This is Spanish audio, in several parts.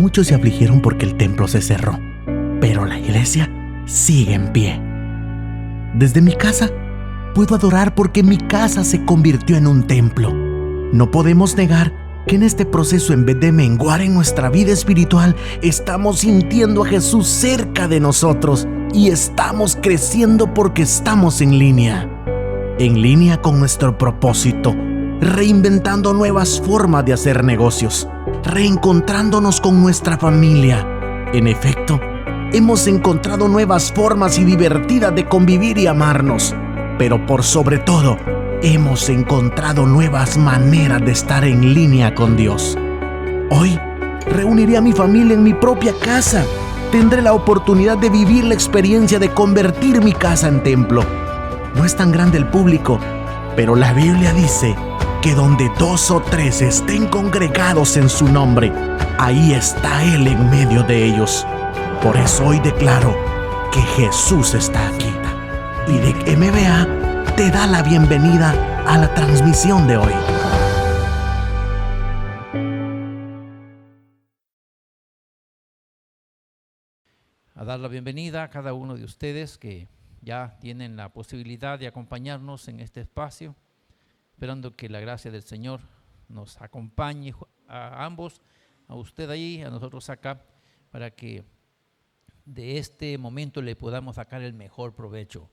Muchos se afligieron porque el templo se cerró, pero la iglesia sigue en pie. Desde mi casa puedo adorar porque mi casa se convirtió en un templo. No podemos negar que en este proceso, en vez de menguar en nuestra vida espiritual, estamos sintiendo a Jesús cerca de nosotros y estamos creciendo porque estamos en línea con nuestro propósito, reinventando nuevas formas de hacer negocios, reencontrándonos con nuestra familia. En efecto, hemos encontrado nuevas formas y divertidas de convivir y amarnos, pero por sobre todo, hemos encontrado nuevas maneras de estar en línea con Dios. Hoy, reuniré a mi familia en mi propia casa. Tendré la oportunidad de vivir la experiencia de convertir mi casa en templo. No es tan grande el público, pero la Biblia dice que donde 2 o 3 estén congregados en su nombre, ahí está Él en medio de ellos. Por eso hoy declaro que Jesús está aquí. Y de MBA te da la bienvenida a la transmisión de hoy. A dar la bienvenida a cada uno de ustedes que ya tienen la posibilidad de acompañarnos en este espacio, esperando que la gracia del Señor nos acompañe a ambos, a usted ahí, a nosotros acá, para que de este momento le podamos sacar el mejor provecho.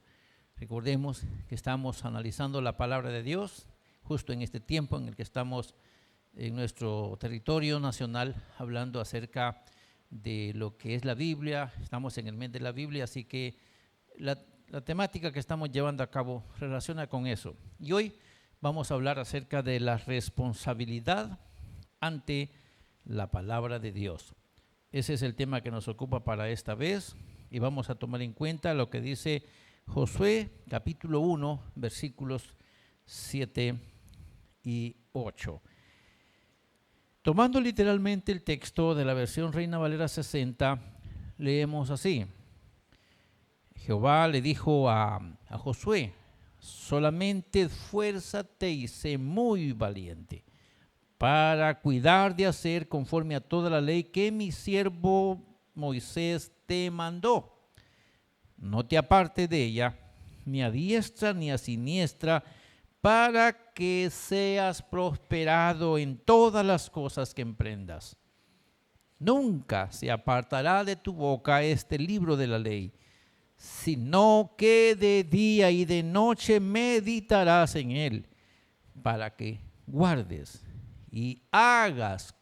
Recordemos que estamos analizando la palabra de Dios justo en este tiempo en el que estamos en nuestro territorio nacional hablando acerca de lo que es la Biblia. Estamos en el mes de la Biblia, así que la temática que estamos llevando a cabo relaciona con eso. Y hoy vamos a hablar acerca de la responsabilidad ante la palabra de Dios. Ese es el tema que nos ocupa para esta vez y vamos a tomar en cuenta lo que dice Josué capítulo 1, versículos 7 y 8. Tomando literalmente el texto de la versión Reina Valera 60, leemos así. Jehová le dijo a Josué: solamente esfuérzate y sé muy valiente para cuidar de hacer conforme a toda la ley que mi siervo Moisés te mandó. No te apartes de ella, ni a diestra ni a siniestra, para que seas prosperado en todas las cosas que emprendas. Nunca se apartará de tu boca este libro de la ley, sino que de día y de noche meditarás en él, para que guardes y hagas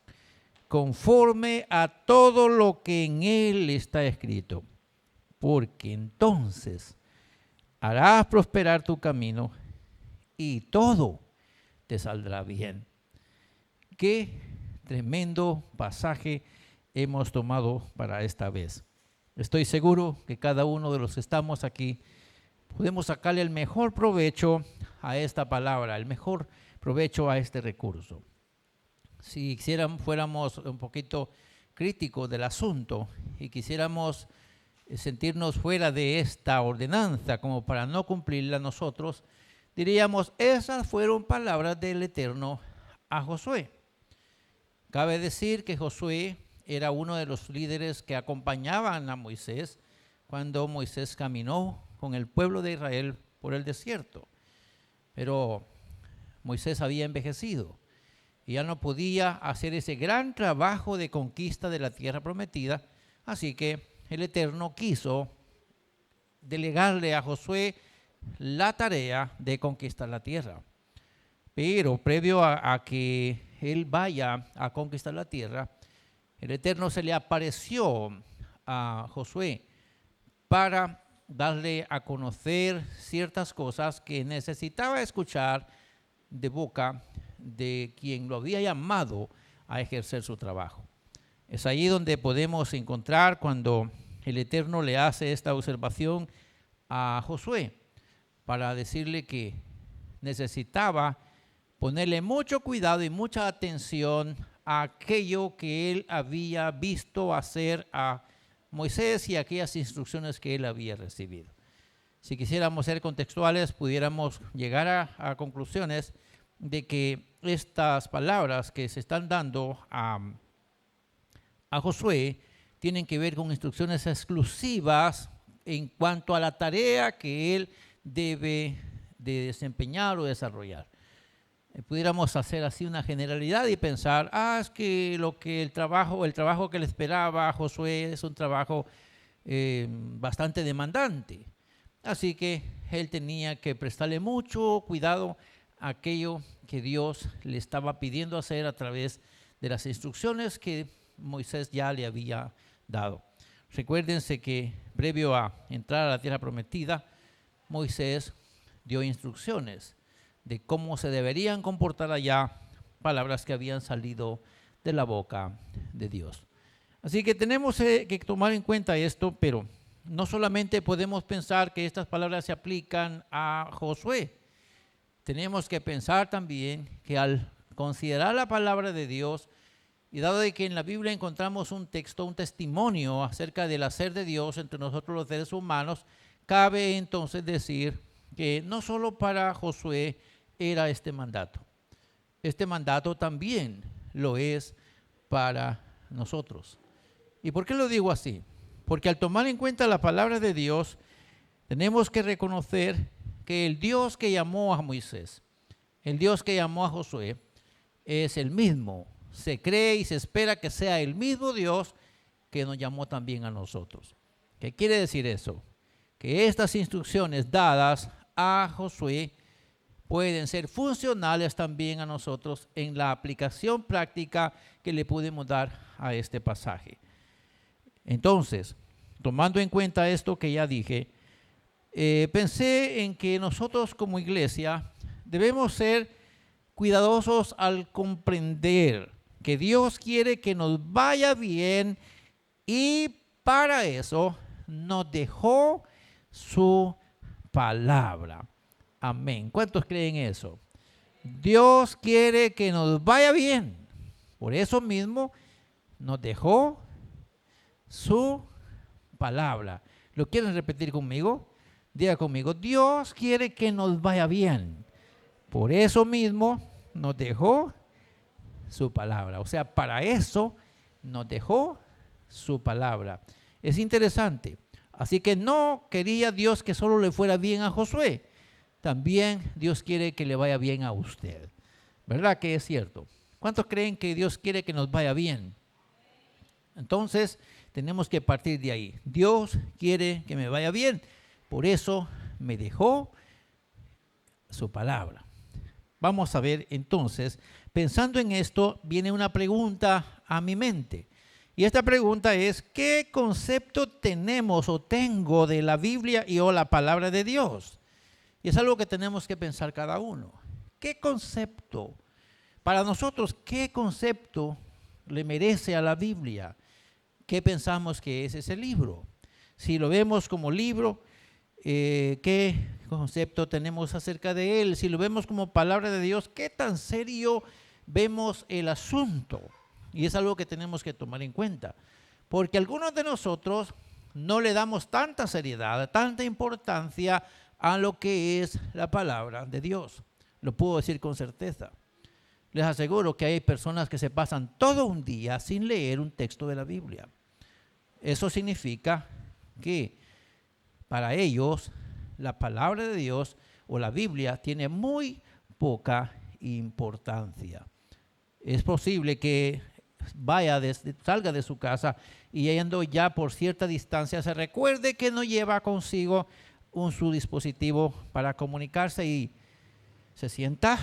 conforme a todo lo que en él está escrito, porque entonces harás prosperar tu camino y todo te saldrá bien. Qué tremendo pasaje hemos tomado para esta vez. Estoy seguro que cada uno de los que estamos aquí podemos sacarle el mejor provecho a esta palabra, el mejor provecho a este recurso. Si fuéramos un poquito críticos del asunto y quisiéramos sentirnos fuera de esta ordenanza como para no cumplirla nosotros, diríamos, esas fueron palabras del Eterno a Josué. Cabe decir que Josué era uno de los líderes que acompañaban a Moisés cuando Moisés caminó con el pueblo de Israel por el desierto. Pero Moisés había envejecido y ya no podía hacer ese gran trabajo de conquista de la tierra prometida, así que el Eterno quiso delegarle a Josué la tarea de conquistar la tierra. Pero previo a que él vaya a conquistar la tierra, el Eterno se le apareció a Josué para darle a conocer ciertas cosas que necesitaba escuchar de boca de quien lo había llamado a ejercer su trabajo. Es ahí donde podemos encontrar cuando el Eterno le hace esta observación a Josué para decirle que necesitaba ponerle mucho cuidado y mucha atención a aquello que él había visto hacer a Moisés y aquellas instrucciones que él había recibido. Si quisiéramos ser contextuales, pudiéramos llegar a conclusiones de que estas palabras que se están dando a a Josué tienen que ver con instrucciones exclusivas en cuanto a la tarea que él debe de desempeñar o desarrollar. Pudiéramos hacer así una generalidad y pensar, es que el trabajo que le esperaba a Josué es un trabajo bastante demandante. Así que él tenía que prestarle mucho cuidado a aquello que Dios le estaba pidiendo hacer a través de las instrucciones que Moisés ya le había dado. Recuérdense que previo a entrar a la tierra prometida, Moisés dio instrucciones de cómo se deberían comportar allá, palabras que habían salido de la boca de Dios. Así que tenemos que tomar en cuenta esto, pero no solamente podemos pensar que estas palabras se aplican a Josué. Tenemos que pensar también que al considerar la palabra de Dios, y dado de que en la Biblia encontramos un texto, un testimonio acerca del hacer de Dios entre nosotros los seres humanos, cabe entonces decir que no solo para Josué era este mandato. Este mandato también lo es para nosotros. ¿Y por qué lo digo así? Porque al tomar en cuenta la palabra de Dios, tenemos que reconocer que el Dios que llamó a Moisés, el Dios que llamó a Josué, es el mismo. Se cree y se espera que sea el mismo Dios que nos llamó también a nosotros. ¿Qué quiere decir eso? Que estas instrucciones dadas a Josué pueden ser funcionales también a nosotros en la aplicación práctica que le podemos dar a este pasaje. Entonces, tomando en cuenta esto que ya dije, pensé en que nosotros como iglesia debemos ser cuidadosos al comprender que Dios quiere que nos vaya bien y para eso nos dejó su palabra. Amén. ¿Cuántos creen eso? Dios quiere que nos vaya bien. Por eso mismo nos dejó su palabra. ¿Lo quieren repetir conmigo? Diga conmigo, Dios quiere que nos vaya bien. Por eso mismo nos dejó su palabra. O sea, para eso nos dejó su palabra. Es interesante. Así que no quería Dios que solo le fuera bien a Josué. También Dios quiere que le vaya bien a usted. ¿Verdad que es cierto? ¿Cuántos creen que Dios quiere que nos vaya bien? Entonces, tenemos que partir de ahí. Dios quiere que me vaya bien. Por eso me dejó su palabra. Vamos a ver entonces, pensando en esto, viene una pregunta a mi mente. Y esta pregunta es, ¿qué concepto tenemos o tengo de la Biblia y o la palabra de Dios? Y es algo que tenemos que pensar cada uno. ¿Qué concepto? Para nosotros, ¿qué concepto le merece a la Biblia? ¿Qué pensamos que es ese libro? Si lo vemos como libro, ¿qué concepto tenemos acerca de él? Si lo vemos como palabra de Dios, ¿qué tan serio vemos el asunto? Y es algo que tenemos que tomar en cuenta. Porque algunos de nosotros no le damos tanta seriedad, tanta importancia a lo que es la palabra de Dios. Lo puedo decir con certeza. Les aseguro que hay personas que se pasan todo un día sin leer un texto de la Biblia. Eso significa que para ellos la palabra de Dios o la Biblia tiene muy poca importancia. Es posible que salga de su casa y yendo ya por cierta distancia se recuerde que no lleva consigo su dispositivo para comunicarse y se sienta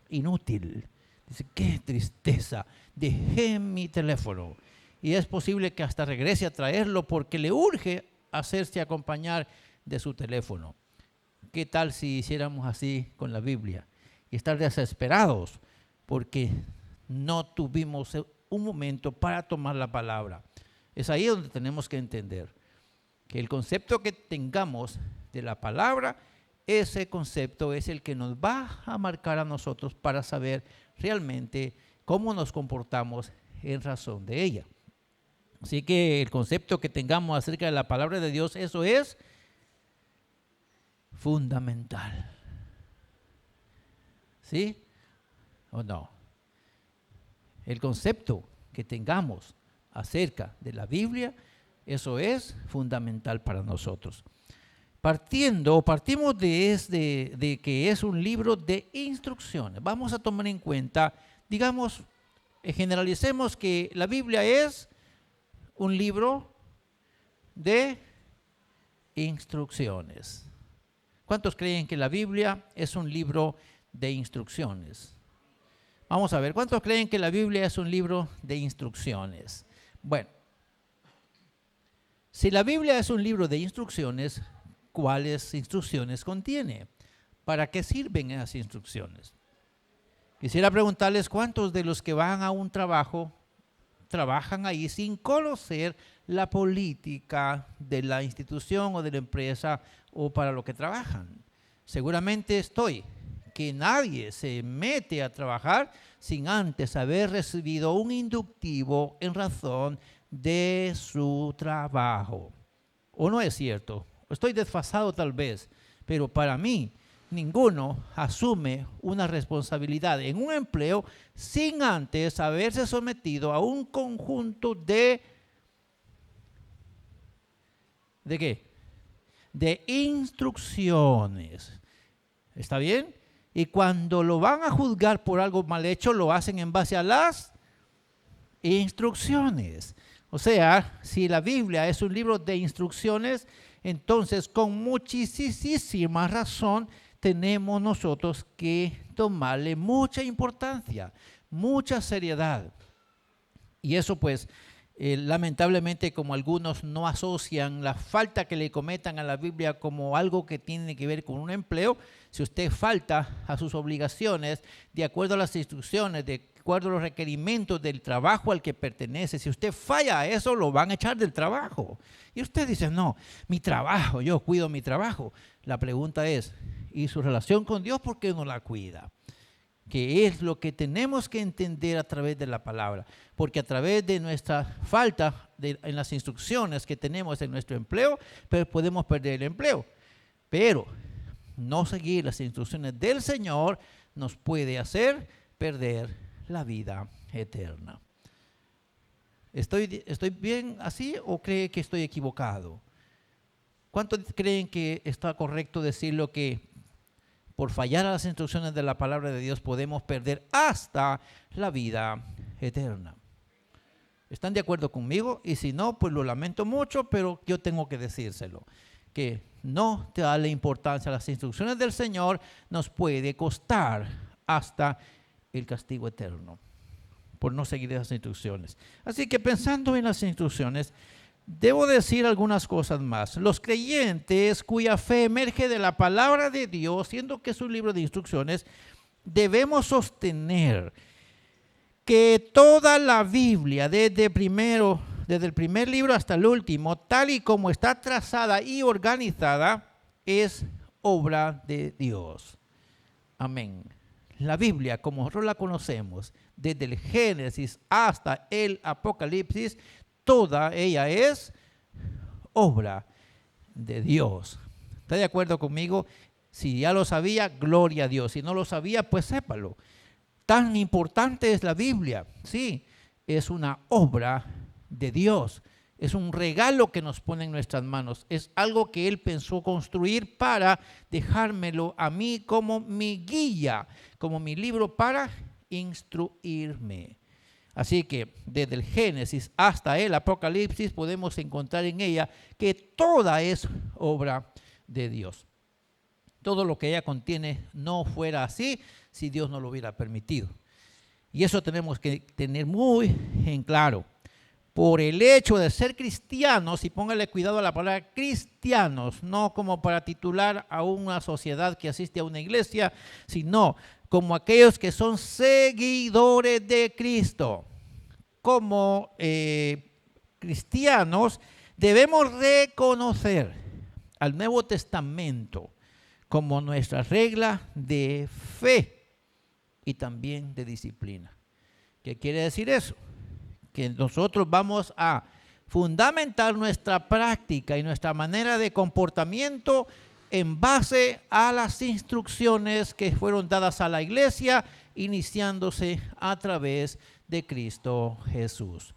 inútil. Dice, qué tristeza, dejé mi teléfono. Y es posible que hasta regrese a traerlo porque le urge hacerse acompañar de su teléfono. ¿Qué tal si hiciéramos así con la Biblia? Y estar desesperados porque no tuvimos un momento para tomar la palabra. Es ahí donde tenemos que entender que el concepto que tengamos de la palabra, ese concepto es el que nos va a marcar a nosotros para saber realmente cómo nos comportamos en razón de ella. Así que el concepto que tengamos acerca de la palabra de Dios, eso es fundamental. ¿Sí o no? El concepto que tengamos acerca de la Biblia, eso es fundamental para nosotros. Partimos de que es un libro de instrucciones. Vamos a tomar en cuenta, digamos, generalicemos que la Biblia es un libro de instrucciones. ¿Cuántos creen que la Biblia es un libro de instrucciones? Vamos a ver, ¿cuántos creen que la Biblia es un libro de instrucciones? Bueno, si la Biblia es un libro de instrucciones, ¿cuáles instrucciones contiene? ¿Para qué sirven esas instrucciones? Quisiera preguntarles cuántos de los que van a un trabajo trabajan ahí sin conocer la política de la institución o de la empresa o para lo que trabajan. Seguramente que nadie se mete a trabajar sin antes haber recibido un inductivo en razón de su trabajo. ¿O no es cierto? Estoy desfasado tal vez, pero para mí ninguno asume una responsabilidad en un empleo sin antes haberse sometido a un conjunto ¿de qué? De instrucciones. ¿Está bien? Y cuando lo van a juzgar por algo mal hecho, lo hacen en base a las instrucciones. O sea, si la Biblia es un libro de instrucciones, entonces con muchísima razón tenemos nosotros que tomarle mucha importancia, mucha seriedad. Y eso pues, lamentablemente, como algunos no asocian la falta que le cometan a la Biblia como algo que tiene que ver con un empleo, si usted falta a sus obligaciones de acuerdo a las instrucciones, de acuerdo a los requerimientos del trabajo al que pertenece, si usted falla a eso, lo van a echar del trabajo. Y usted dice, no, mi trabajo, yo cuido mi trabajo. La pregunta es, ¿y su relación con Dios por qué no la cuida? Que es lo que tenemos que entender a través de la palabra, porque a través de nuestra falta en las instrucciones que tenemos en nuestro empleo, pues podemos perder el empleo. Pero no seguir las instrucciones del Señor nos puede hacer perder la vida eterna. ¿Estoy bien así o cree que estoy equivocado? ¿Cuántos creen que está correcto decirlo que por fallar a las instrucciones de la palabra de Dios podemos perder hasta la vida eterna? ¿Están de acuerdo conmigo? Y si no, pues lo lamento mucho, pero yo tengo que decírselo. Que no te da la importancia a las instrucciones del Señor nos puede costar hasta el castigo eterno por no seguir esas instrucciones. Así que pensando en las instrucciones, debo decir algunas cosas más. Los creyentes cuya fe emerge de la palabra de Dios, siendo que es un libro de instrucciones, debemos sostener que toda la Biblia, desde el primer libro hasta el último, tal y como está trazada y organizada, es obra de Dios. Amén. La Biblia, como nosotros la conocemos, desde el Génesis hasta el Apocalipsis, toda ella es obra de Dios. ¿Está de acuerdo conmigo? Si ya lo sabía, gloria a Dios. Si no lo sabía, pues sépalo. Tan importante es la Biblia. Sí, es una obra de Dios. Es un regalo que nos pone en nuestras manos. Es algo que Él pensó construir para dejármelo a mí como mi guía, como mi libro para instruirme. Así que desde el Génesis hasta el Apocalipsis podemos encontrar en ella que toda es obra de Dios. Todo lo que ella contiene no fuera así si Dios no lo hubiera permitido. Y eso tenemos que tener muy en claro. Por el hecho de ser cristianos, y póngale cuidado a la palabra cristianos, no como para titular a una sociedad que asiste a una iglesia, sino como aquellos que son seguidores de Cristo. Como cristianos debemos reconocer al Nuevo Testamento como nuestra regla de fe y también de disciplina. ¿Qué quiere decir eso? Que nosotros vamos a fundamentar nuestra práctica y nuestra manera de comportamiento en base a las instrucciones que fueron dadas a la iglesia, iniciándose a través de Cristo Jesús.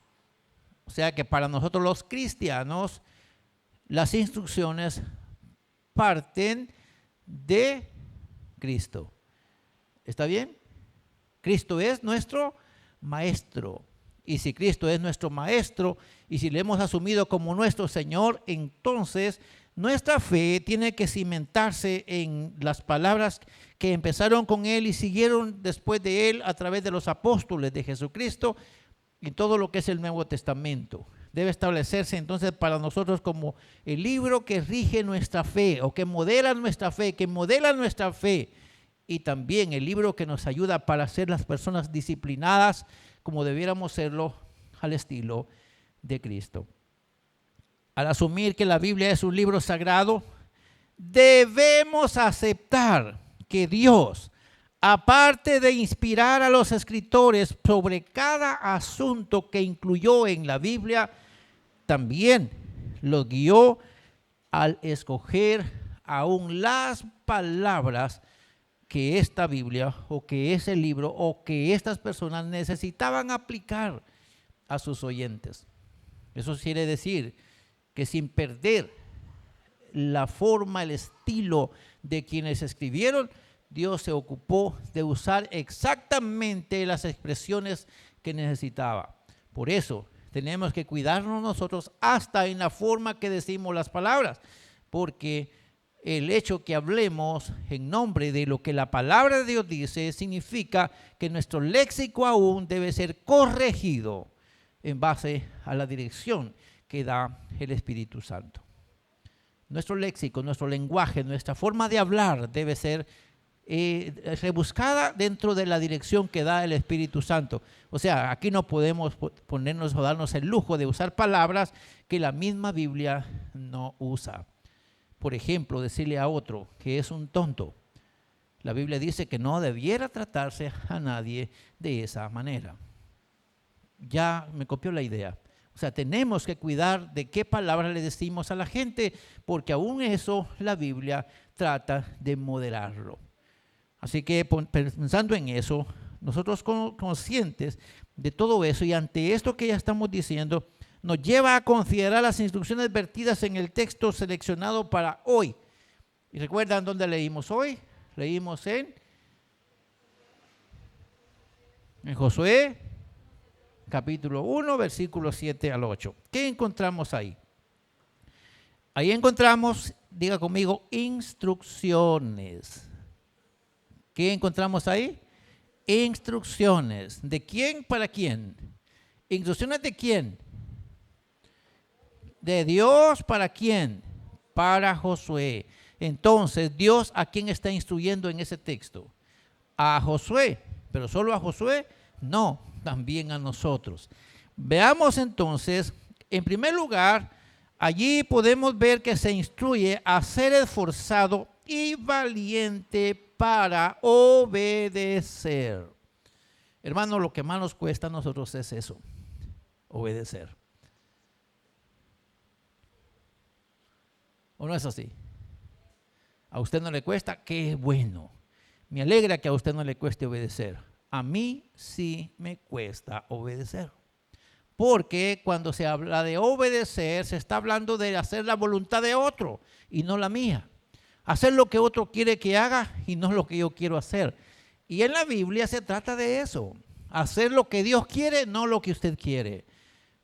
O sea que para nosotros los cristianos, las instrucciones parten de Cristo. ¿Está bien? Cristo es nuestro maestro. Y si Cristo es nuestro maestro y si le hemos asumido como nuestro Señor, entonces nuestra fe tiene que cimentarse en las palabras que empezaron con Él y siguieron después de Él a través de los apóstoles de Jesucristo y todo lo que es el Nuevo Testamento. Debe establecerse entonces para nosotros como el libro que rige nuestra fe o que modela nuestra fe, y también el libro que nos ayuda para ser las personas disciplinadas como debiéramos serlo al estilo de Cristo. Al asumir que la Biblia es un libro sagrado, debemos aceptar que Dios, aparte de inspirar a los escritores sobre cada asunto que incluyó en la Biblia, también los guió al escoger aún las palabras que esta Biblia o que ese libro o que estas personas necesitaban aplicar a sus oyentes. Eso quiere decir que sin perder la forma, el estilo de quienes escribieron, Dios se ocupó de usar exactamente las expresiones que necesitaba. Por eso tenemos que cuidarnos nosotros hasta en la forma que decimos las palabras, porque el hecho que hablemos en nombre de lo que la palabra de Dios dice significa que nuestro léxico aún debe ser corregido en base a la dirección que da el Espíritu Santo. Nuestro léxico, nuestro lenguaje, nuestra forma de hablar debe ser rebuscada dentro de la dirección que da el Espíritu Santo. O sea, aquí no podemos ponernos o darnos el lujo de usar palabras que la misma Biblia no usa. Por ejemplo, decirle a otro que es un tonto. La Biblia dice que no debiera tratarse a nadie de esa manera. Ya me copió la idea. O sea, tenemos que cuidar de qué palabras le decimos a la gente, porque aún eso la Biblia trata de moderarlo. Así que pensando en eso, nosotros conscientes de todo eso y ante esto que ya estamos diciendo, nos lleva a considerar las instrucciones vertidas en el texto seleccionado para hoy. ¿Y recuerdan dónde leímos hoy? Leímos en Josué, capítulo 1, versículos 7 al 8. ¿Qué encontramos ahí? Ahí encontramos, diga conmigo, instrucciones. ¿Qué encontramos ahí? Instrucciones. ¿De quién para quién? ¿Instrucciones de quién? ¿De Dios para quién? Para Josué. Entonces, ¿Dios a quién está instruyendo en ese texto? A Josué. ¿Pero solo a Josué? No, también a nosotros. Veamos entonces, en primer lugar, allí podemos ver que se instruye a ser esforzado y valiente para obedecer. Hermano, lo que más nos cuesta a nosotros es eso, obedecer. ¿O no es así? A usted no le cuesta, qué bueno. Me alegra que a usted no le cueste obedecer. A mí sí me cuesta obedecer. Porque cuando se habla de obedecer, se está hablando de hacer la voluntad de otro y no la mía. Hacer lo que otro quiere que haga y no lo que yo quiero hacer. Y en la Biblia se trata de eso. Hacer lo que Dios quiere, no lo que usted quiere.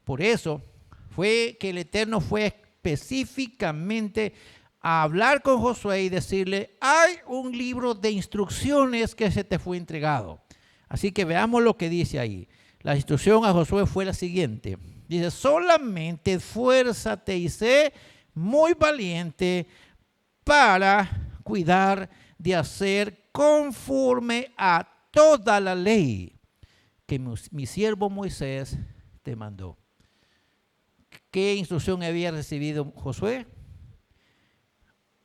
Por eso fue que el Eterno fue específicamente a hablar con Josué y decirle, hay un libro de instrucciones que se te fue entregado. Así que veamos lo que dice ahí. La instrucción a Josué fue la siguiente. Dice, solamente esfuérzate y sé muy valiente para cuidar de hacer conforme a toda la ley que mi siervo Moisés te mandó. ¿Qué instrucción había recibido Josué?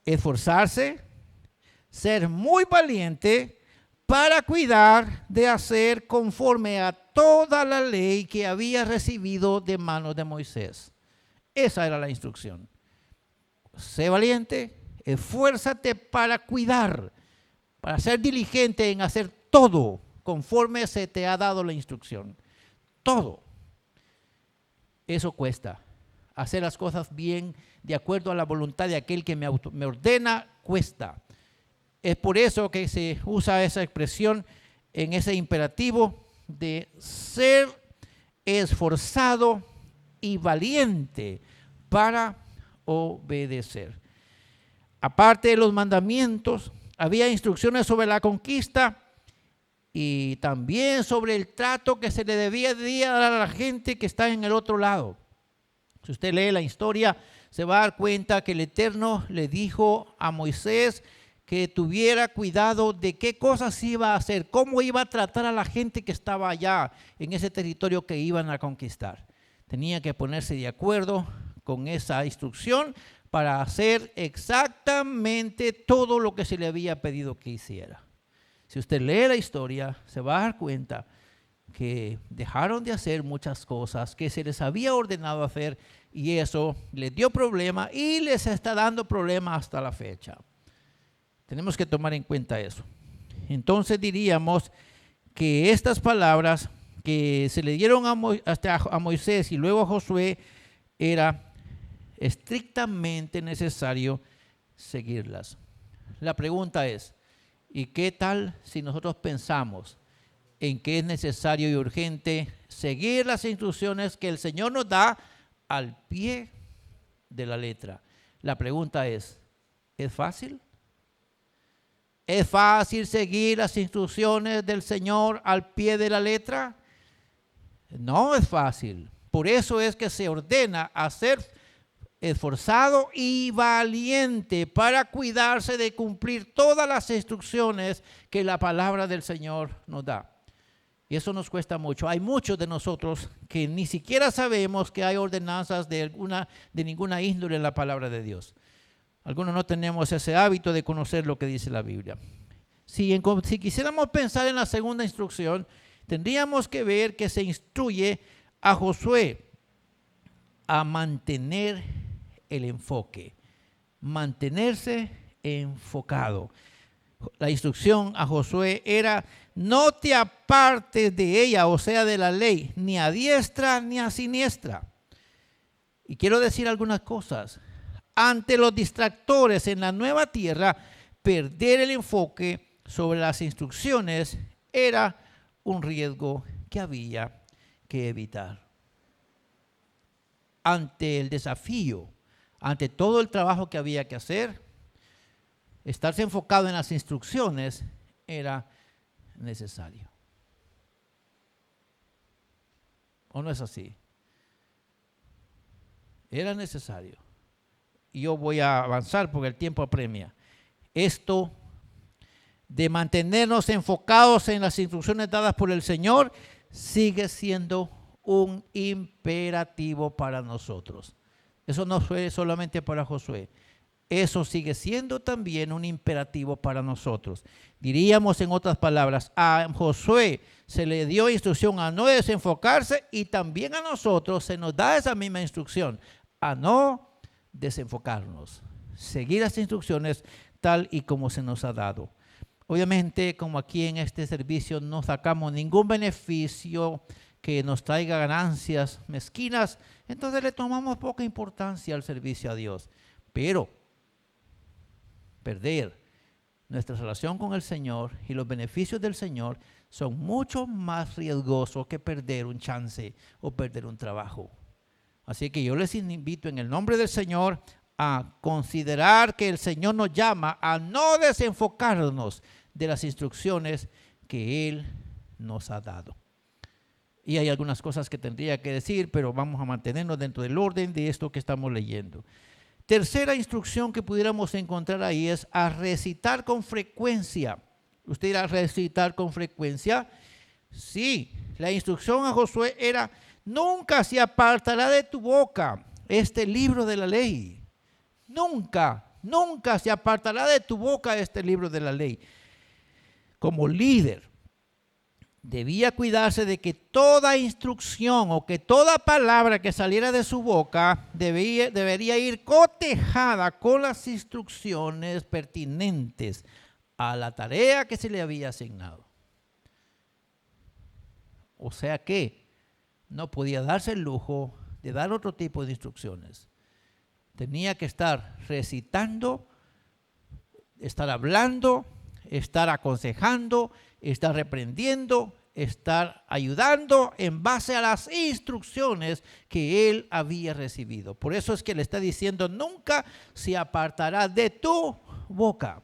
Esforzarse, ser muy valiente para cuidar de hacer conforme a toda la ley que había recibido de manos de Moisés. Esa era la instrucción. Sé valiente, esfuérzate para cuidar, para ser diligente en hacer todo conforme se te ha dado la instrucción. Todo. Eso cuesta. Hacer las cosas bien, de acuerdo a la voluntad de aquel que me ordena, cuesta. Es por eso que se usa esa expresión en ese imperativo de ser esforzado y valiente para obedecer. Aparte de los mandamientos, había instrucciones sobre la conquista y también sobre el trato que se le debía dar a la gente que está en el otro lado. Si usted lee la historia, se va a dar cuenta que el Eterno le dijo a Moisés que tuviera cuidado de qué cosas iba a hacer, cómo iba a tratar a la gente que estaba allá en ese territorio que iban a conquistar. Tenía que ponerse de acuerdo con esa instrucción para hacer exactamente todo lo que se le había pedido que hiciera. Si usted lee la historia, se va a dar cuenta que dejaron de hacer muchas cosas que se les había ordenado hacer y eso les dio problema y les está dando problema hasta la fecha. Tenemos que tomar en cuenta eso. Entonces diríamos que estas palabras que se le dieron a Moisés y luego a Josué era estrictamente necesario seguirlas. La pregunta es, ¿y qué tal si nosotros pensamos en que es necesario y urgente seguir las instrucciones que el Señor nos da al pie de la letra? La pregunta ¿es fácil? ¿Es fácil seguir las instrucciones del Señor al pie de la letra? No es fácil. Por eso es que se ordena a ser esforzado y valiente para cuidarse de cumplir todas las instrucciones que la palabra del Señor nos da. Y eso nos cuesta mucho. Hay muchos de nosotros que ni siquiera sabemos que hay ordenanzas de ninguna índole en la palabra de Dios. Algunos no tenemos ese hábito de conocer lo que dice la Biblia. Si quisiéramos pensar en la segunda instrucción, tendríamos que ver que se instruye a Josué a mantener el enfoque, mantenerse enfocado. La instrucción a Josué era: no te apartes de ella, o sea, de la ley, ni a diestra ni a siniestra. Y quiero decir algunas cosas. Ante los distractores en la nueva tierra, perder el enfoque sobre las instrucciones era un riesgo que había que evitar. Ante el desafío, ante todo el trabajo que había que hacer, estarse enfocado en las instrucciones era necesario. ¿O no es así? Era necesario. Y yo voy a avanzar porque el tiempo apremia. Esto de mantenernos enfocados en las instrucciones dadas por el Señor sigue siendo un imperativo para nosotros. Eso no fue solamente para Josué. Eso sigue siendo también un imperativo para nosotros. Diríamos en otras palabras, a Josué se le dio instrucción a no desenfocarse y también a nosotros se nos da esa misma instrucción, a no desenfocarnos, seguir las instrucciones tal y como se nos ha dado. Obviamente, como aquí en este servicio no sacamos ningún beneficio que nos traiga ganancias mezquinas, entonces le tomamos poca importancia al servicio a Dios. Pero perder nuestra relación con el Señor y los beneficios del Señor son mucho más riesgosos que perder un chance o perder un trabajo. Así que yo les invito en el nombre del Señor a considerar que el Señor nos llama a no desenfocarnos de las instrucciones que Él nos ha dado. Y hay algunas cosas que tendría que decir, pero vamos a mantenernos dentro del orden de esto que estamos leyendo. Tercera instrucción que pudiéramos encontrar ahí es a recitar con frecuencia. ¿Usted irá a recitar con frecuencia? Sí, la instrucción a Josué era: nunca se apartará de tu boca este libro de la ley. Nunca se apartará de tu boca este libro de la ley. Como líder, debía cuidarse de que toda instrucción o que toda palabra que saliera de su boca debería ir cotejada con las instrucciones pertinentes a la tarea que se le había asignado. O sea que no podía darse el lujo de dar otro tipo de instrucciones. Tenía que estar recitando, estar hablando, estar aconsejando, estar reprendiendo, estar ayudando en base a las instrucciones que él había recibido. Por eso es que le está diciendo, nunca se apartará de tu boca.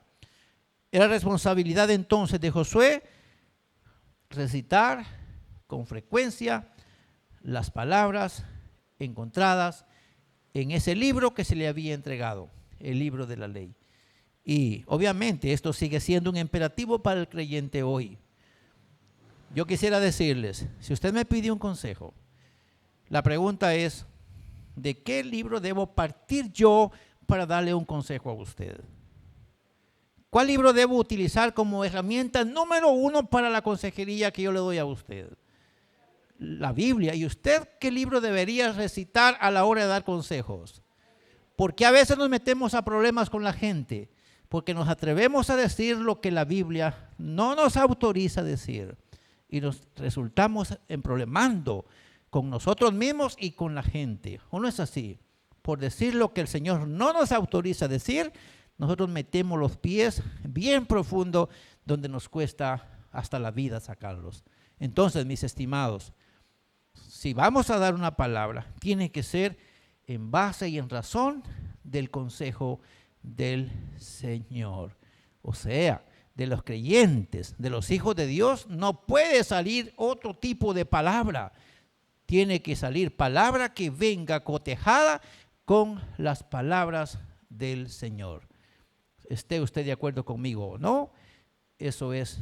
Era responsabilidad entonces de Josué recitar con frecuencia las palabras encontradas en ese libro que se le había entregado, el libro de la ley. Y obviamente esto sigue siendo un imperativo para el creyente hoy. Yo quisiera decirles, si usted me pide un consejo, la pregunta es, ¿de qué libro debo partir yo para darle un consejo a usted? ¿Cuál libro debo utilizar como herramienta número 1 para la consejería que yo le doy a usted? La Biblia. ¿Y usted qué libro debería recitar a la hora de dar consejos? Porque a veces nos metemos a problemas con la gente, porque nos atrevemos a decir lo que la Biblia no nos autoriza a decir y nos resultamos problemando con nosotros mismos y con la gente. ¿O no es así? Por decir lo que el Señor no nos autoriza a decir, nosotros metemos los pies bien profundo donde nos cuesta hasta la vida sacarlos. Entonces, mis estimados, si vamos a dar una palabra, tiene que ser en base y en razón del consejo del Señor. O sea, de los creyentes, de los hijos de Dios, no puede salir otro tipo de palabra. Tiene que salir palabra que venga cotejada con las palabras del Señor. Esté usted de acuerdo conmigo o no, eso es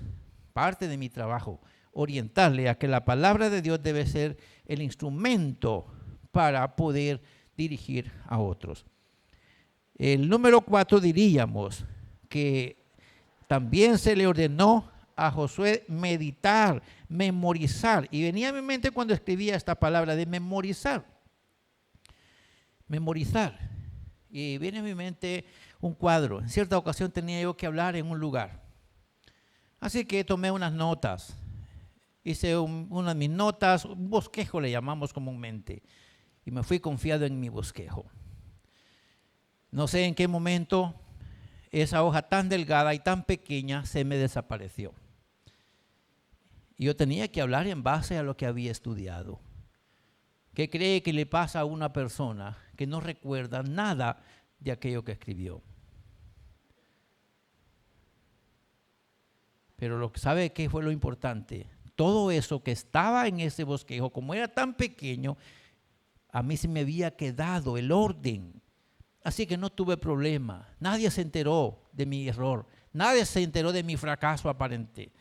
parte de mi trabajo, orientarle a que la palabra de Dios debe ser el instrumento para poder dirigir a otros. El número 4 diríamos que también se le ordenó a Josué meditar, memorizar. Y venía a mi mente cuando escribía esta palabra de memorizar. Memorizar. Y viene a mi mente un cuadro. En cierta ocasión tenía yo que hablar en un lugar. Así que tomé unas notas. Hice unas mis notas, un bosquejo le llamamos comúnmente. Y me fui confiado en mi bosquejo. No sé en qué momento esa hoja tan delgada y tan pequeña se me desapareció. Y yo tenía que hablar en base a lo que había estudiado. ¿Qué cree que le pasa a una persona que no recuerda nada de aquello que escribió? Pero ¿sabe qué fue lo importante? Todo eso que estaba en ese bosquejo, como era tan pequeño, a mí se me había quedado el orden. Así que no tuve problema. Nadie se enteró de mi error. Nadie se enteró de mi fracaso aparente.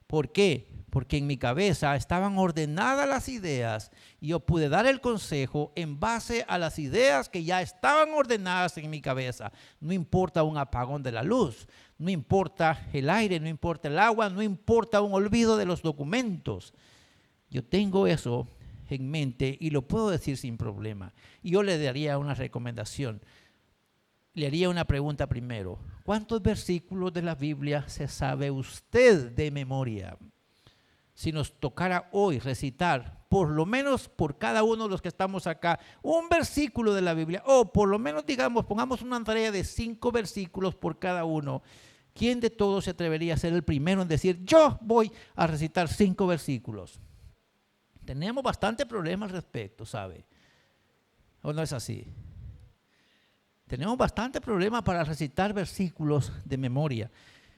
¿Por qué? Porque en mi cabeza estaban ordenadas las ideas y yo pude dar el consejo en base a las ideas que ya estaban ordenadas en mi cabeza. No importa un apagón de la luz, no importa el aire, no importa el agua, no importa un olvido de los documentos. Yo tengo eso en mente y lo puedo decir sin problema. Y yo le daría una recomendación. Le haría una pregunta primero. ¿Cuántos versículos de la Biblia se sabe usted de memoria? Si nos tocara hoy recitar, por lo menos por cada uno de los que estamos acá, un versículo de la Biblia, o por lo menos digamos, pongamos una tarea de 5 versículos por cada uno, ¿quién de todos se atrevería a ser el primero en decir, yo voy a recitar 5 versículos? Tenemos bastante problema al respecto, ¿sabe? ¿O no es así? Tenemos bastante problema para recitar versículos de memoria.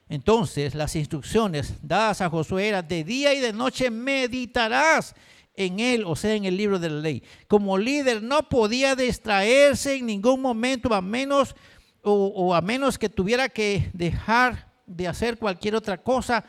Entonces, las instrucciones dadas a Josué eran de día y de noche meditarás en él, o sea, en el libro de la ley. Como líder no podía distraerse en ningún momento a menos que tuviera que dejar de hacer cualquier otra cosa.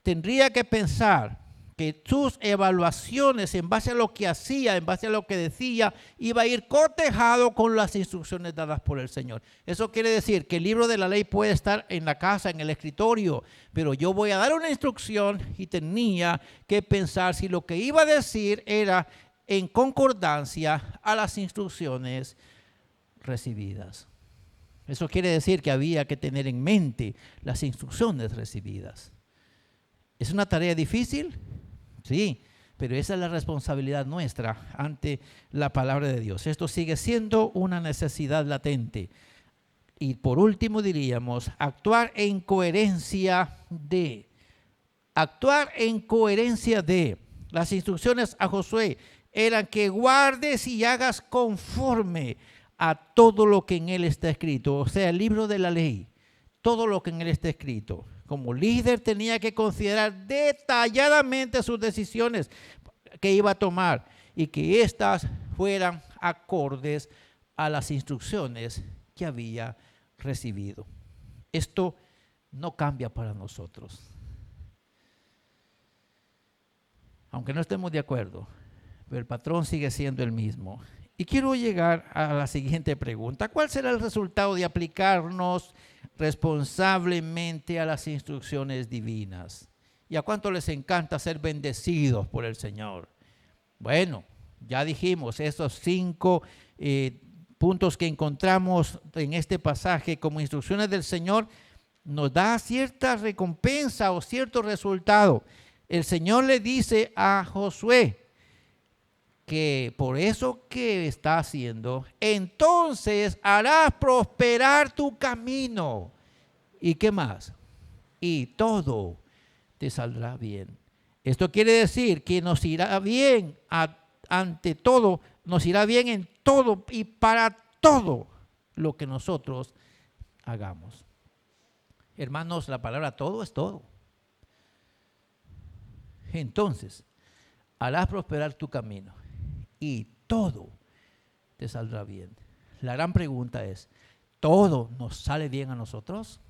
Tendría que pensar que sus evaluaciones en base a lo que hacía, en base a lo que decía, iba a ir cotejado con las instrucciones dadas por el Señor. Eso quiere decir que el libro de la ley puede estar en la casa, en el escritorio, pero yo voy a dar una instrucción y tenía que pensar si lo que iba a decir era en concordancia a las instrucciones recibidas. Eso quiere decir que había que tener en mente las instrucciones recibidas. ¿Es una tarea difícil? Sí, Pero esa es la responsabilidad nuestra ante la palabra de Dios. Esto sigue siendo una necesidad latente. Y por último diríamos, actuar en coherencia de. Las instrucciones a Josué eran que guardes y hagas conforme a todo lo que en él está escrito. O sea, el libro de la ley, todo lo que en él está escrito. Como líder tenía que considerar detalladamente sus decisiones que iba a tomar y que éstas fueran acordes a las instrucciones que había recibido. Esto no cambia para nosotros. Aunque no estemos de acuerdo, pero el patrón sigue siendo el mismo. Y quiero llegar a la siguiente pregunta. ¿Cuál será el resultado de aplicarnos responsablemente a las instrucciones divinas? ¿Y a cuánto les encanta ser bendecidos por el Señor? Bueno, ya dijimos esos 5 puntos que encontramos en este pasaje como instrucciones del Señor, nos da cierta recompensa o cierto resultado. El Señor le dice a Josué que por eso que está haciendo, entonces harás prosperar tu camino. ¿Y qué más? Y todo te saldrá bien. Esto quiere decir que nos irá bien ante todo, nos irá bien en todo y para todo lo que nosotros hagamos. Hermanos, la palabra todo es todo. Entonces, harás prosperar tu camino y todo te saldrá bien. La gran pregunta es, ¿todo nos sale bien a nosotros?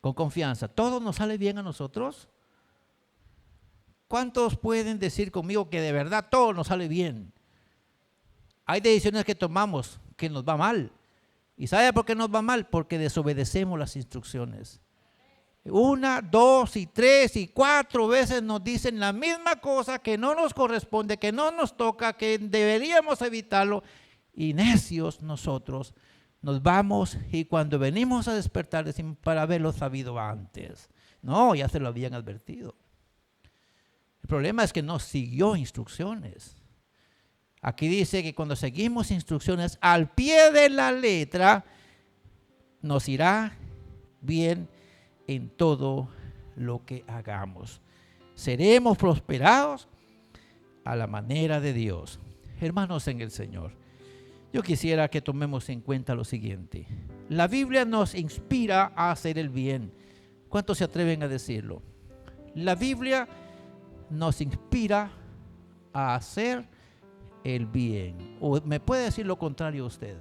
Con confianza, ¿todo nos sale bien a nosotros? ¿Cuántos pueden decir conmigo que de verdad todo nos sale bien? Hay decisiones que tomamos que nos va mal. ¿Y sabe por qué nos va mal? Porque desobedecemos las instrucciones. 1, 2 y 3 y 4 veces nos dicen la misma cosa que no nos corresponde, que no nos toca, que deberíamos evitarlo. Y necios nosotros nos vamos y cuando venimos a despertar decimos para haberlo sabido antes. No, ya se lo habían advertido. El problema es que no siguió instrucciones. Aquí dice que cuando seguimos instrucciones al pie de la letra, nos irá bien en todo lo que hagamos. Seremos prosperados a la manera de Dios. Hermanos en el Señor, yo quisiera que tomemos en cuenta lo siguiente. La Biblia nos inspira a hacer el bien. ¿Cuántos se atreven a decirlo? La Biblia nos inspira a hacer el bien. ¿O me puede decir lo contrario usted?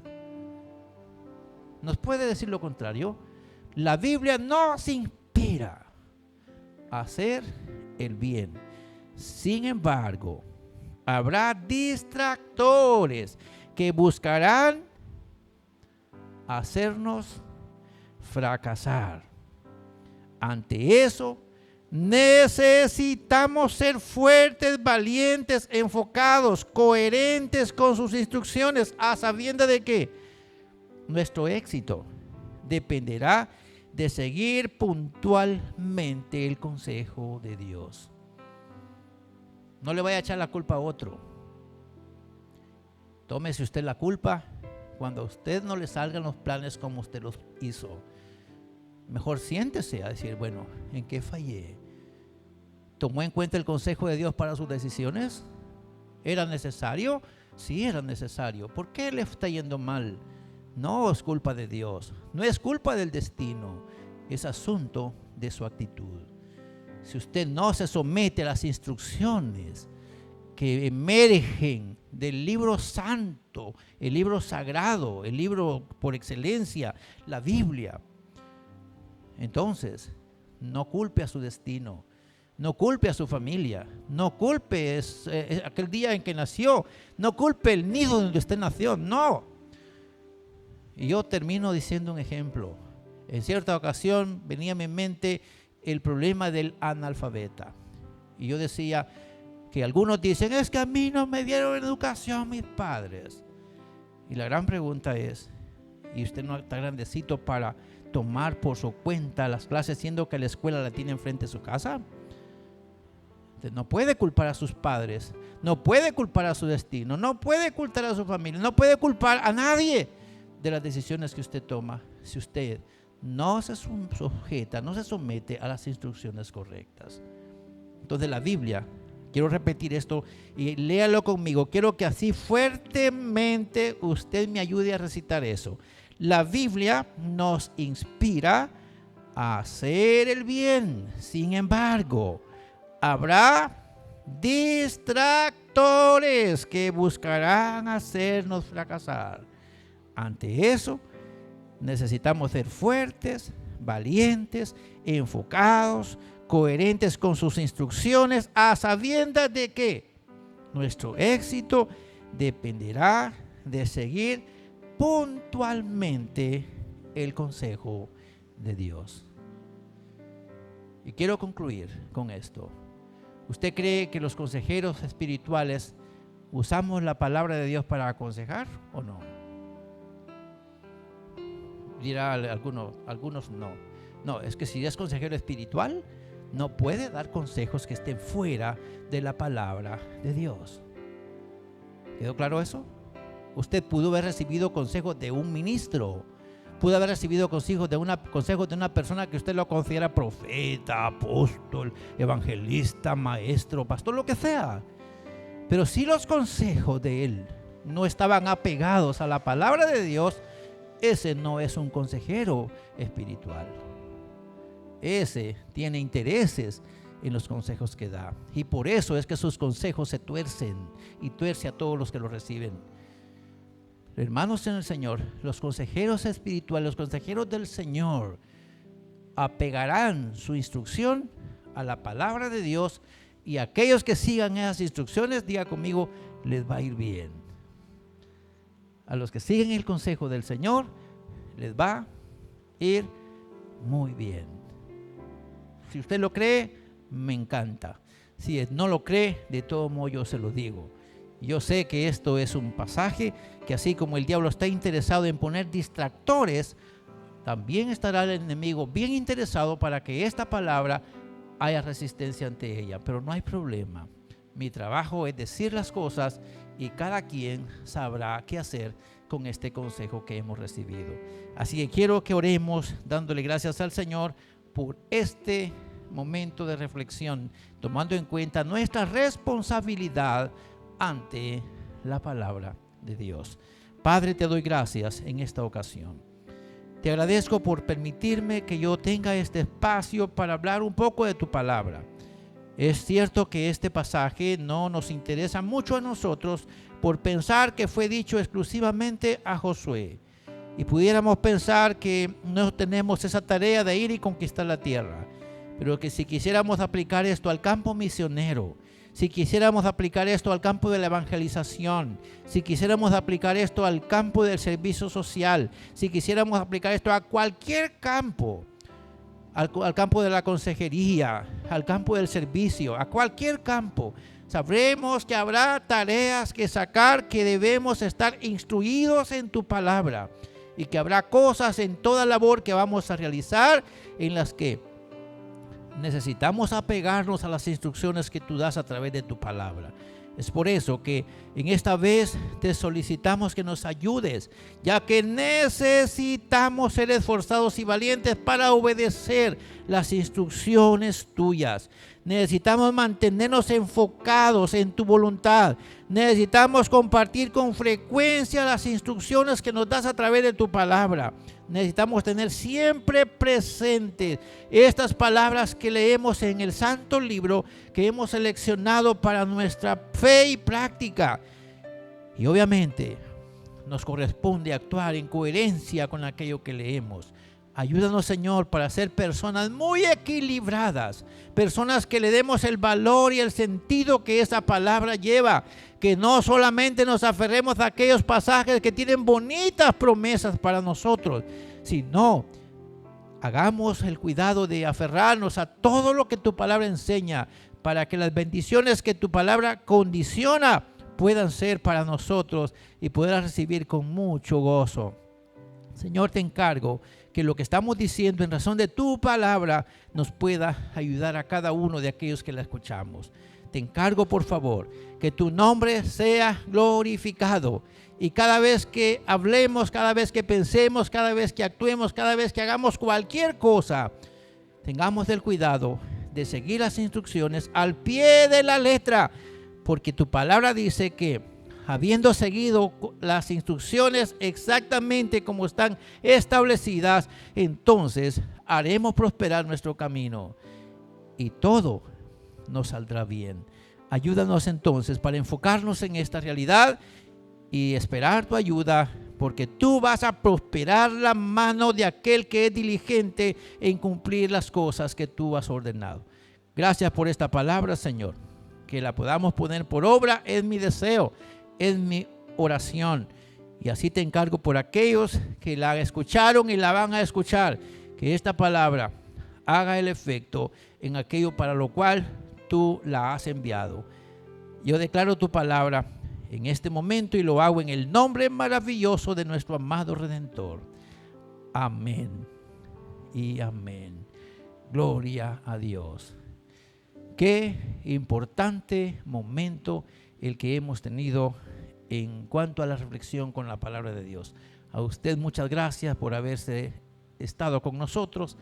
¿Nos puede decir lo contrario? La Biblia nos inspira a hacer el bien. Sin embargo, habrá distractores que buscarán hacernos fracasar. Ante eso, necesitamos ser fuertes, valientes, enfocados, coherentes con sus instrucciones, a sabiendas de que nuestro éxito dependerá de seguir puntualmente el consejo de Dios. No le vaya a echar la culpa a otro. Tómese usted la culpa cuando a usted no le salgan los planes como usted los hizo. Mejor siéntese a decir, bueno, ¿en qué fallé? ¿Tomó en cuenta el consejo de Dios para sus decisiones? ¿Era necesario? Sí, era necesario. ¿Por qué le está yendo mal? No es culpa de Dios, no es culpa del destino, es asunto de su actitud. Si usted no se somete a las instrucciones que emergen del libro santo, el libro sagrado, el libro por excelencia, la Biblia, entonces no culpe a su destino, no culpe a su familia, no culpe aquel día en que nació, no culpe el nido donde usted nació, no. Y yo termino diciendo un ejemplo. En cierta ocasión venía a mi mente el problema del analfabeta. Y yo decía que algunos dicen, es que a mí no me dieron educación mis padres. Y la gran pregunta es, ¿y usted no está grandecito para tomar por su cuenta las clases siendo que la escuela la tiene enfrente de su casa? Usted no puede culpar a sus padres, no puede culpar a su destino, no puede culpar a su familia, no puede culpar a nadie de las decisiones que usted toma si usted no se sujeta, no se somete a las instrucciones correctas. Entonces la Biblia, quiero repetir esto y léalo conmigo, quiero que así fuertemente usted me ayude a recitar eso. La Biblia nos inspira a hacer el bien. Sin embargo, habrá distractores que buscarán hacernos fracasar. Ante eso, necesitamos ser fuertes, valientes, enfocados, coherentes con sus instrucciones, a sabiendas de que nuestro éxito dependerá de seguir puntualmente el consejo de Dios. Y quiero concluir con esto. ¿Usted cree que los consejeros espirituales usamos la palabra de Dios para aconsejar o no? Dirá algunos no. No, es que si es consejero espiritual, no puede dar consejos que estén fuera de la palabra de Dios. ¿Quedó claro eso? Usted pudo haber recibido consejos de un ministro, pudo haber recibido consejos de una persona que usted lo considera profeta, apóstol, evangelista, maestro, pastor, lo que sea. Pero si los consejos de él no estaban apegados a la palabra de Dios, ese no es un consejero espiritual. Ese tiene intereses en los consejos que da. Y por eso es que sus consejos se tuercen y tuerce a todos los que los reciben. Hermanos en el Señor, los consejeros espirituales, los consejeros del Señor, apegarán su instrucción a la palabra de Dios, y aquellos que sigan esas instrucciones, diga conmigo, les va a ir bien. A los que siguen el consejo del Señor, les va a ir muy bien. Si usted lo cree, me encanta. Si no lo cree, de todo modo yo se lo digo. Yo sé que esto es un pasaje que, así como el diablo está interesado en poner distractores, también estará el enemigo bien interesado para que esta palabra haya resistencia ante ella. Pero no hay problema. Mi trabajo es decir las cosas y cada quien sabrá qué hacer con este consejo que hemos recibido. Así que quiero que oremos dándole gracias al Señor por este momento de reflexión, tomando en cuenta nuestra responsabilidad ante la palabra de Dios. Padre, te doy gracias en esta ocasión. Te agradezco por permitirme que yo tenga este espacio para hablar un poco de tu palabra. Es cierto que este pasaje no nos interesa mucho a nosotros por pensar que fue dicho exclusivamente a Josué. Y pudiéramos pensar que no tenemos esa tarea de ir y conquistar la tierra. Pero que si quisiéramos aplicar esto al campo misionero, si quisiéramos aplicar esto al campo de la evangelización, si quisiéramos aplicar esto al campo del servicio social, si quisiéramos aplicar esto a cualquier campo, al campo de la consejería, al campo del servicio, a cualquier campo, sabremos que habrá tareas que sacar, que debemos estar instruidos en tu palabra, y que habrá cosas en toda labor que vamos a realizar en las que necesitamos apegarnos a las instrucciones que tú das a través de tu palabra. Es por eso que en esta vez te solicitamos que nos ayudes, ya que necesitamos ser esforzados y valientes para obedecer las instrucciones tuyas. Necesitamos mantenernos enfocados en tu voluntad. Necesitamos compartir con frecuencia las instrucciones que nos das a través de tu palabra. Necesitamos tener siempre presentes estas palabras que leemos en el santo libro que hemos seleccionado para nuestra fe y práctica. Y obviamente nos corresponde actuar en coherencia con aquello que leemos. Ayúdanos, Señor, para ser personas muy equilibradas, personas que le demos el valor y el sentido que esa palabra lleva, que no solamente nos aferremos a aquellos pasajes que tienen bonitas promesas para nosotros, sino hagamos el cuidado de aferrarnos a todo lo que tu palabra enseña, para que las bendiciones que tu palabra condiciona puedan ser para nosotros y poder recibir con mucho gozo. Señor, te encargo que lo que estamos diciendo en razón de tu palabra nos pueda ayudar a cada uno de aquellos que la escuchamos. te encargo por favor que tu nombre sea glorificado. Y cada vez que hablemos, cada vez que pensemos, cada vez que actuemos, cada vez que hagamos cualquier cosa, tengamos el cuidado de seguir las instrucciones al pie de la letra, porque tu palabra dice que habiendo seguido las instrucciones exactamente como están establecidas, entonces haremos prosperar nuestro camino y todo nos saldrá bien. Ayúdanos entonces para enfocarnos en esta realidad y esperar tu ayuda, porque tú vas a prosperar la mano de aquel que es diligente en cumplir las cosas que tú has ordenado. Gracias por esta palabra, Señor. Que la podamos poner por obra es mi deseo, es mi oración. Y así te encargo por aquellos que la escucharon y la van a escuchar. Que esta palabra haga el efecto en aquello para lo cual tú la has enviado. Yo declaro tu palabra en este momento y lo hago en el nombre maravilloso de nuestro amado Redentor. Amén y amén. Gloria a Dios. Qué importante momento el que hemos tenido en cuanto a la reflexión con la palabra de Dios. A usted muchas gracias por haberse estado con nosotros.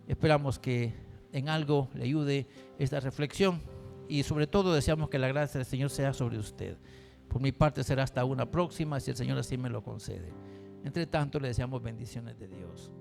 Esperamos que en algo le ayude esta reflexión y sobre todo deseamos que la gracia del Señor sea sobre usted. Por mi parte será hasta una próxima, si el Señor así me lo concede. Entre tanto, le deseamos bendiciones de Dios.